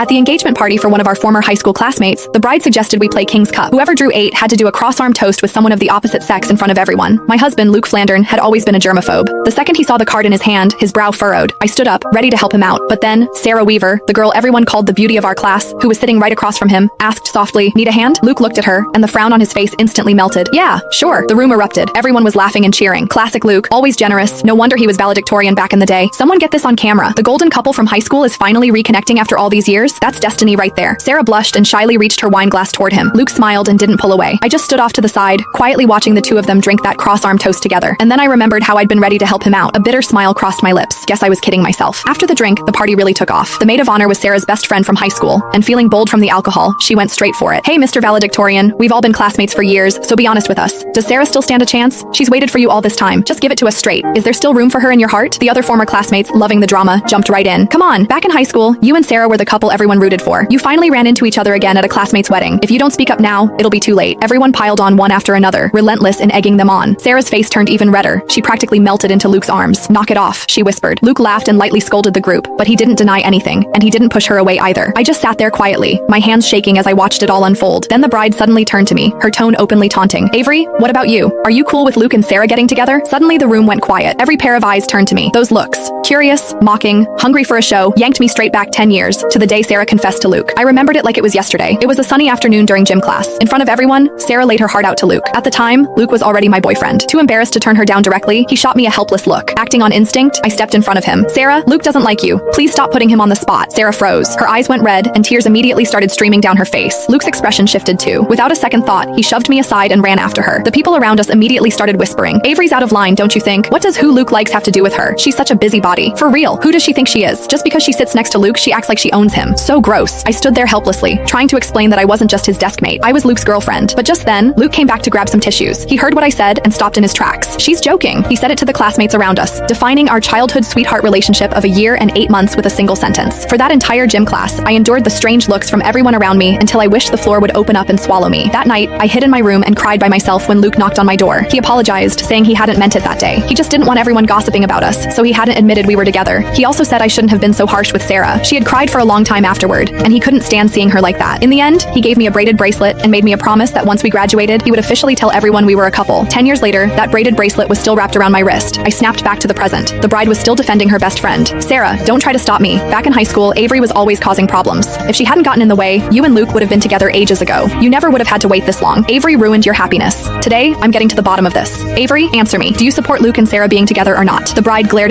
At the engagement party for one of our former high school classmates, the bride suggested we play King's Cup. Whoever drew 8 had to do a cross-arm toast with someone of the opposite sex in front of everyone. My husband, Luke Flandern, had always been a germaphobe. The second he saw the card in his hand, his brow furrowed. I stood up, ready to help him out. But then, Sarah Weaver, the girl everyone called the beauty of our class, who was sitting right across from him, asked softly, "Need a hand?" Luke looked at her, and the frown on his face instantly melted. "Yeah, sure." The room erupted. Everyone was laughing and cheering. Classic Luke, always generous. No wonder he was valedictorian back in the day. Someone get this on camera. The golden couple from high school is finally reconnecting after all these years. That's destiny right there. Sarah blushed and shyly reached her wine glass toward him. Luke smiled and didn't pull away. I just stood off to the side, quietly watching the two of them drink that cross-arm toast together. And then I remembered how I'd been ready to help him out. A bitter smile crossed my lips. Guess I was kidding myself. After the drink, the party really took off. The maid of honor was Sarah's best friend from high school, and feeling bold from the alcohol, she went straight for it. "Hey, Mr. Valedictorian, we've all been classmates for years, so be honest with us. Does Sarah still stand a chance? She's waited for you all this time. Just give it to us straight. Is there still room for her in your heart?" The other former classmates, loving the drama, jumped right in. "Come on, back in high school, you and Sarah were the couple everyone rooted for. You finally ran into each other again at a classmate's wedding. If you don't speak up now, it'll be too late." Everyone piled on one after another, relentless in egging them on. Sarah's face turned even redder. She practically melted into Luke's arms. "Knock it off," she whispered. Luke laughed and lightly scolded the group, but he didn't deny anything, and he didn't push her away either. I just sat there quietly, my hands shaking as I watched it all unfold. Then the bride suddenly turned to me, her tone openly taunting. "Avery, what about you? Are you cool with Luke and Sarah getting together?" Suddenly the room went quiet. Every pair of eyes turned to me. Those looks, curious, mocking, hungry for a show, yanked me straight back 10 years, to the day Sarah confessed to Luke. I remembered it like it was yesterday. It was a sunny afternoon during gym class. In front of everyone, Sarah laid her heart out to Luke. At the time, Luke was already my boyfriend. Too embarrassed to turn her down directly, he shot me a helpless look. Acting on instinct, I stepped in front of him. "Sarah, Luke doesn't like you. Please stop putting him on the spot." Sarah froze. Her eyes went red, and tears immediately started streaming down her face. Luke's expression shifted too. Without a second thought, he shoved me aside and ran after her. The people around us immediately started whispering, "Avery's out of line, don't you think? What does who Luke likes have to do with her? She's such a busybody. For real, who does she think she is? Just because she sits next to Luke, she acts like she owns him. So gross." I stood there helplessly, trying to explain that I wasn't just his desk mate. I was Luke's girlfriend. But just then, Luke came back to grab some tissues. He heard what I said and stopped in his tracks. "She's joking," he said it to the classmates around us, defining our childhood sweetheart relationship of a year and 8 months with a single sentence. For that entire gym class, I endured the strange looks from everyone around me until I wished the floor would open up and swallow me. That night, I hid in my room and cried by myself when Luke knocked on my door. He apologized, saying he hadn't meant it that day. He just didn't want everyone gossiping about us, so he hadn't admitted we were together. He also said I shouldn't have been so harsh with Sarah. She had cried for a long time afterward, and he couldn't stand seeing her like that. In the end, he gave me a braided bracelet and made me a promise that once we graduated, he would officially tell everyone we were a couple. 10 years later, that braided bracelet was still wrapped around my wrist. I snapped back to the present. The bride was still defending her best friend. "Sarah, don't try to stop me. Back in high school, Avery was always causing problems. If she hadn't gotten in the way, you and Luke would have been together ages ago. You never would have had to wait this long. Avery ruined your happiness. Today, I'm getting to the bottom of this. Avery, answer me. Do you support Luke and Sarah being together or not?" The bride glared